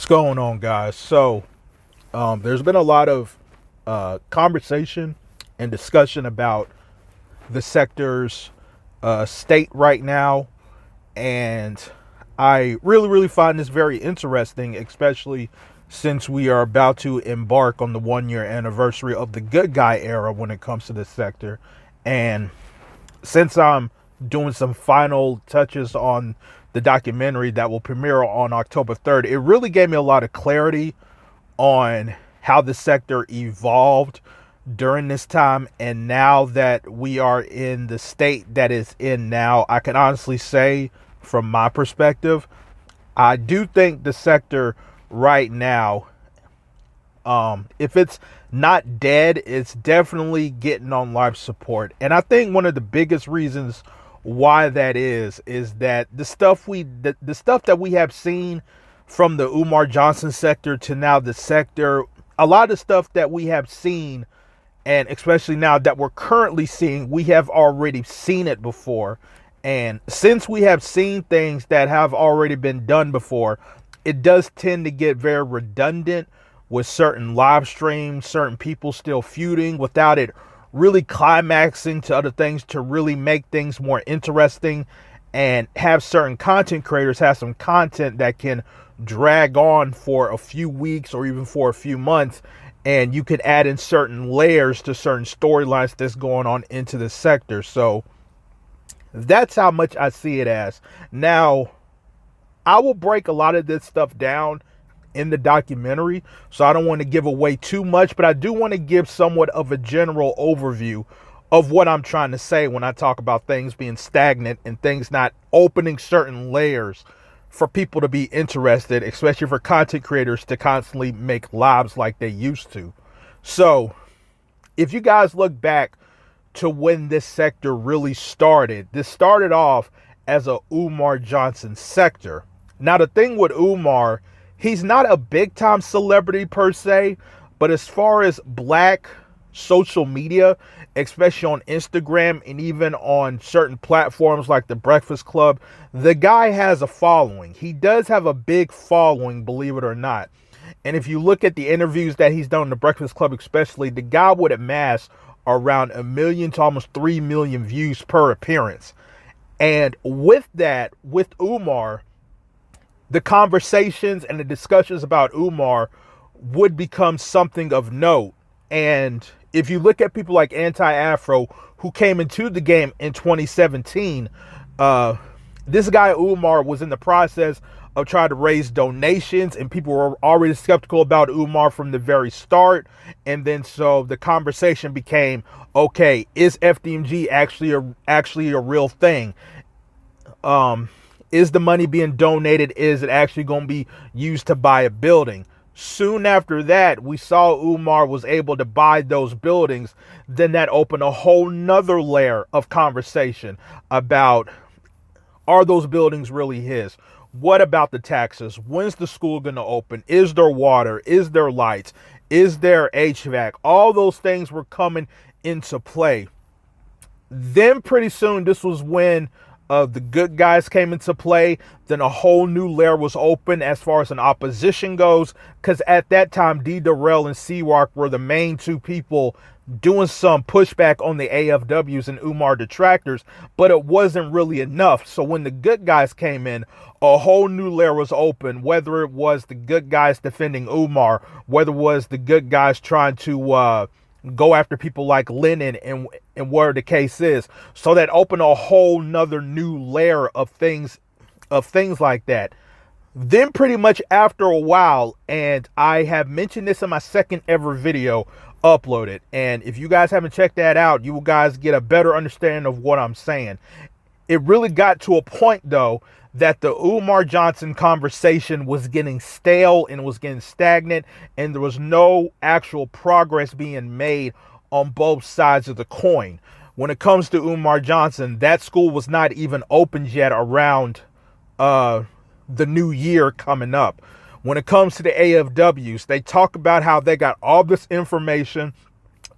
What's going on, guys? There's been a lot of conversation and discussion about the sector's state right now, and I really find this very interesting, especially since we are about to embark on the 1 year anniversary of the good guy era when it comes to this sector. And since I'm doing some final touches on the documentary that will premiere on October 3rd, it really gave me a lot of clarity on how the sector evolved during this time. And now that we are in the state that is in now, I can honestly say, from my perspective, I do think the sector right now, if it's not dead, it's definitely getting on life support. And I think one of the biggest reasons why that is that the stuff that we have seen from the Umar Johnson sector to now the sector, a lot of stuff that we have seen, and especially now that we're currently seeing, we have already seen it before. And since we have seen things that have already been done before, it does tend to get very redundant with certain live streams, certain people still feuding without it really climaxing to other things to really make things more interesting, and have certain content creators have some content that can drag on for a few weeks or even for a few months, and you can add in certain layers to certain storylines that's going on into the sector. So that's how much I see it as. Now, I will break a lot of this stuff down in the documentary, so I don't want to give away too much, but I do want to give somewhat of a general overview of what I'm trying to say when I talk about things being stagnant and things not opening certain layers for people to be interested, especially for content creators to constantly make lives like they used to. So if you guys look back to when this sector really started, this started off as a Umar Johnson sector. Now, the thing with Umar, he's not a big time celebrity per se, but as far as black social media, especially on Instagram and even on certain platforms like the Breakfast Club, the guy has a following. He does have a big following, believe it or not. And if you look at the interviews that he's done on the Breakfast Club especially, the guy would amass around 1 million to almost 3 million views per appearance. And with that, with Umar, the conversations and the discussions about Umar would become something of note. And if you look at people like Anti-Afro, who came into the game in 2017, this guy Umar was in the process of trying to raise donations, and people were already skeptical about Umar from the very start. And then so the conversation became, okay, is FDMG actually a real thing? Is the money being donated? Is it actually going to be used to buy a building? Soon after that, we saw Umar was able to buy those buildings. Then that opened a whole nother layer of conversation about, are those buildings really his? What about the taxes? When's the school going to open? Is there water? Is there lights? Is there HVAC? All those things were coming into play. Then pretty soon, this was when the good guys came into play. Then a whole new layer was open as far as an opposition goes, because at that time, D. Darrell and C-Rock were the main two people doing some pushback on the AFWs and Umar detractors, but it wasn't really enough. So when the good guys came in, a whole new layer was open, whether it was the good guys defending Umar, whether it was the good guys trying to go after people like Lennon and where the case is. So that opened a whole nother new layer of things like that. Then pretty much after a while, and I have mentioned this in my second ever video uploaded, and if you guys haven't checked that out, you will guys get a better understanding of what I'm saying. It really got to a point though that the Umar Johnson conversation was getting stale and was getting stagnant, and there was no actual progress being made on both sides of the coin. When it comes to Umar Johnson, that school was not even opened yet around the new year coming up. When it comes to the AFWs, they talk about how they got all this information,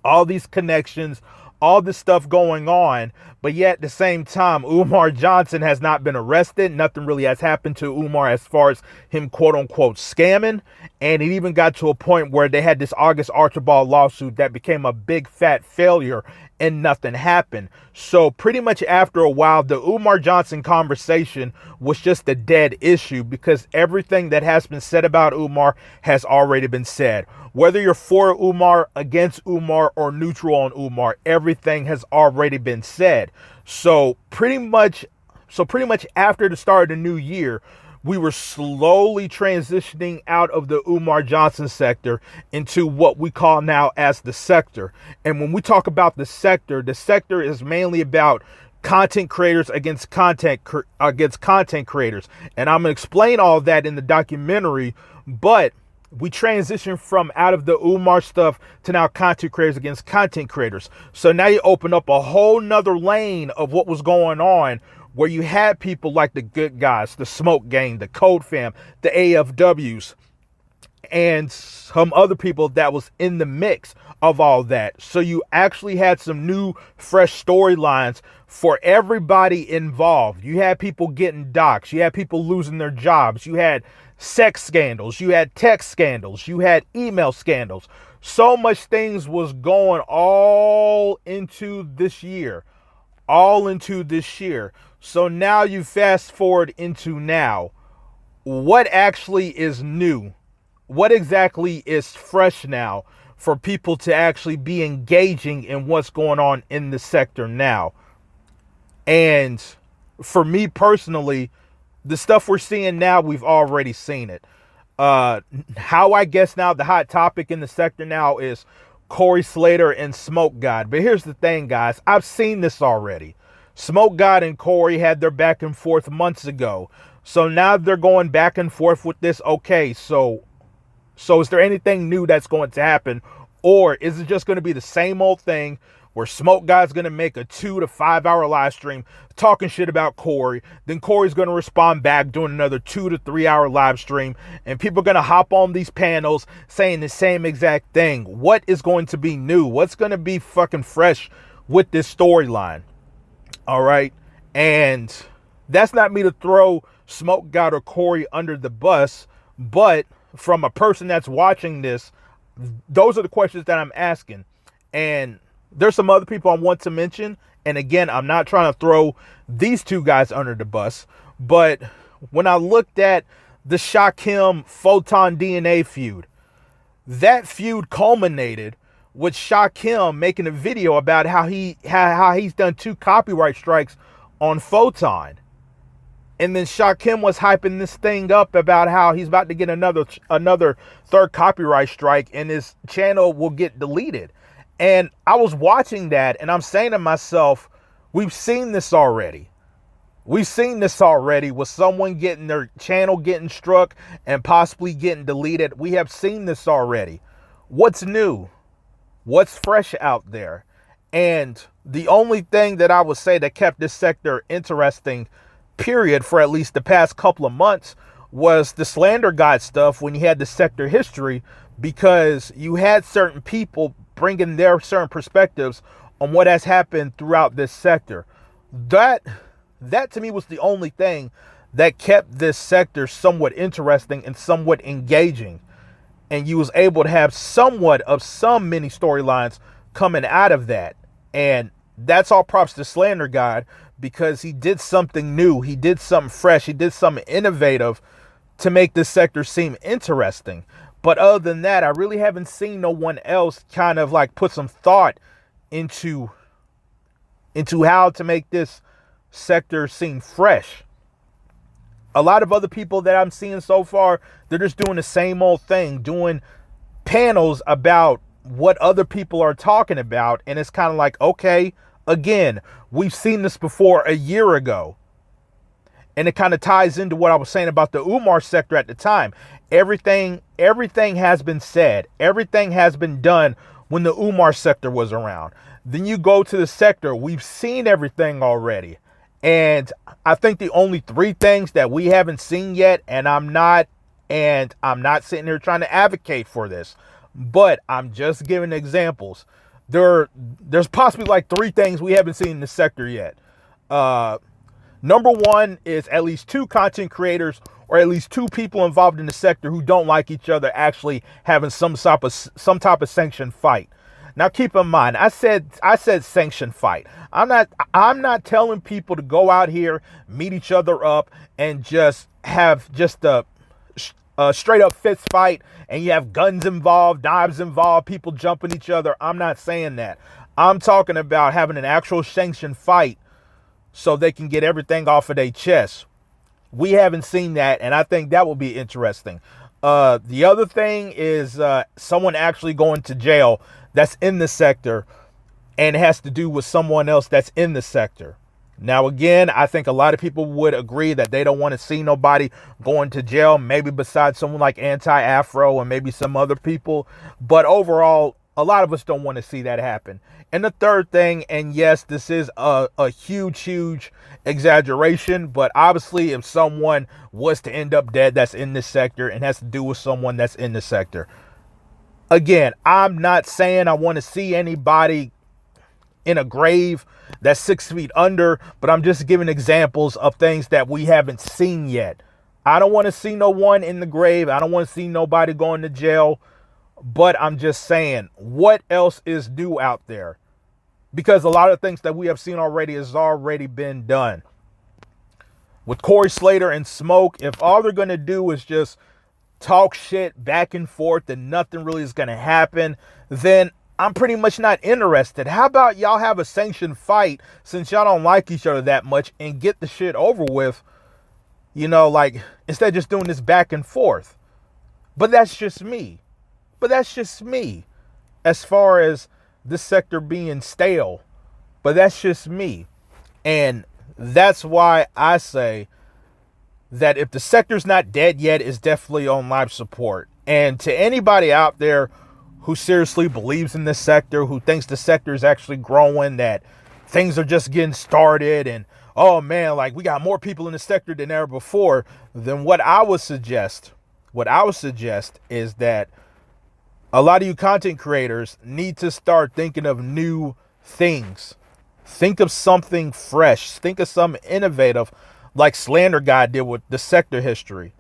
all these connections, all this stuff going on, but yet at the same time, Umar Johnson has not been arrested. Nothing really has happened to Umar as far as him quote unquote scamming. And it even got to a point where they had this August Archibald lawsuit that became a big fat failure and nothing happened. So pretty much after a while, the Umar Johnson conversation was just a dead issue because everything that has been said about Umar has already been said. Whether you're for Umar, against Umar, or neutral on Umar, everything has already been said. So pretty much after the start of the new year, we were slowly transitioning out of the Umar Johnson sector into what we call now as the sector. And when we talk about the sector is mainly about content creators against content creators. And I'm going to explain all of that in the documentary, but we transition from out of the Umar stuff to now content creators against content creators. So now you open up a whole nother lane of what was going on, where you had people like the Good Guys, the Smoke Gang, the Code Fam, the AFWs, and some other people that was in the mix of all that. So you actually had some new, fresh storylines for everybody involved. You had people getting doxxed. You had people losing their jobs. You had sex scandals. You had text scandals. You had email scandals. So much things was going all into this year. So now you fast forward into now. What actually is new? What exactly is fresh now for people to actually be engaging in what's going on in the sector now? And for me personally, the stuff we're seeing now, we've already seen it. How I guess now the hot topic in the sector now is Corey Slater and Smoke God. But here's the thing, guys. I've seen this already. Smoke God and Corey had their back and forth months ago. So now they're going back and forth with this. Okay, so is there anything new that's going to happen? Or is it just going to be the same old thing where Smoke God's going to make a 2 to 5 hour live stream talking shit about Corey? Then Corey's going to respond back doing another 2 to 3 hour live stream. And people are going to hop on these panels saying the same exact thing. What is going to be new? What's going to be fucking fresh with this storyline? All right. And that's not me to throw Smoke God or Corey under the bus, but from a person that's watching this, those are the questions that I'm asking. And there's some other people I want to mention. And again, I'm not trying to throw these two guys under the bus, but when I looked at the Shaquem Photon DNA feud, that feud culminated with Shaquem making a video about how he's done 2 copyright strikes on Photon. And then Shaquem was hyping this thing up about how he's about to get another 3rd copyright strike and his channel will get deleted. And I was watching that and I'm saying to myself, we've seen this already. We've seen this already with someone getting their channel getting struck and possibly getting deleted. We have seen this already. What's new? What's fresh out there? And the only thing that I would say that kept this sector interesting, period, for at least the past couple of months was the slander god stuff when you had the sector history, because you had certain people bringing their certain perspectives on what has happened throughout this sector. That to me was the only thing that kept this sector somewhat interesting and somewhat engaging. And you was able to have somewhat of some mini storylines coming out of that. And that's all props to Slander God, because he did something new. He did something fresh. He did something innovative to make this sector seem interesting. But other than that, I really haven't seen no one else kind of like put some thought into how to make this sector seem fresh. A lot of other people that I'm seeing so far, they're just doing the same old thing, doing panels about what other people are talking about. And it's kind of like, okay, again, we've seen this before a year ago. And it kind of ties into what I was saying about the Umar sector at the time. Everything has been said. Everything has been done when the Umar sector was around. Then you go to the sector. We've seen everything already. And I think the only 3 things that we haven't seen yet, and I'm not sitting here trying to advocate for this, but I'm just giving examples. there's possibly like three things we haven't seen in the sector yet. Number one is at least two content creators or at least two people involved in the sector who don't like each other actually having some type of sanctioned fight. Now keep in mind, I said sanctioned fight. I'm not telling people to go out here, meet each other up, and just have just a straight up fist fight and you have guns involved, knives involved, people jumping each other. I'm not saying that. I'm talking about having an actual sanctioned fight so they can get everything off of their chest. We haven't seen that, and I think that will be interesting. The other thing is someone actually going to jail that's in the sector, and it has to do with someone else that's in the sector. Now, again, I think a lot of people would agree that they don't want to see nobody going to jail, maybe besides someone like Anti-Afro and maybe some other people. But overall, a lot of us don't want to see that happen. And the third thing, and yes, this is a huge exaggeration, but obviously if someone was to end up dead that's in this sector and has to do with someone that's in the sector. Again, I'm not saying I want to see anybody in a grave that's 6 feet under, but I'm just giving examples of things that we haven't seen yet. I don't want to see no one in the grave. I don't want to see nobody going to jail, but I'm just saying, what else is new out there? Because a lot of things that we have seen already has already been done. With Corey Slater and Smoke, if all they're going to do is just talk shit back and forth and nothing really is going to happen, then I'm pretty much not interested. How about y'all have a sanctioned fight since y'all don't like each other that much and get the shit over with, you know, like instead of just doing this back and forth. But that's just me. As far as this sector being stale. But that's just me. And that's why I say that if the sector's not dead yet, it's definitely on life support. And to anybody out there who seriously believes in this sector, who thinks the sector is actually growing, that things are just getting started, and oh man, like we got more people in the sector than ever before, then what I would suggest is that a lot of you content creators need to start thinking of new things. Think of something fresh. Think of something innovative like Slander Guy did with the sector history.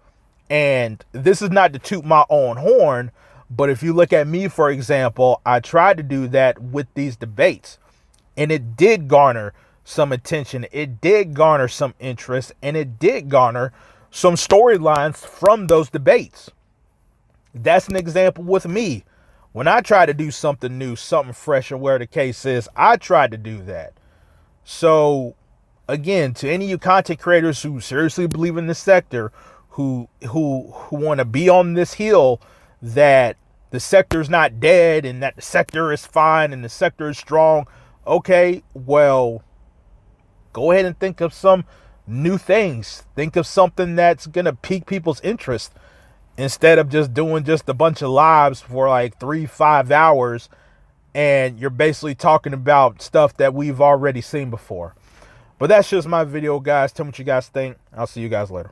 And this is not to toot my own horn, but if you look at me, for example, I tried to do that with these debates, and it did garner some attention. It did garner some interest, and it did garner some storylines from those debates. That's an example with me. When I try to do something new, something fresh, or where the case is, I tried to do that. So again, to any of you content creators who seriously believe in this sector, who want to be on this hill that the sector is not dead and that the sector is fine and the sector is strong, okay, well, go ahead and think of some new things. Think of something that's going to pique people's interest instead of just doing just a bunch of lives for like 3-5 hours and you're basically talking about stuff that we've already seen before. But that's just my video, guys. Tell me what you guys think. I'll see you guys later.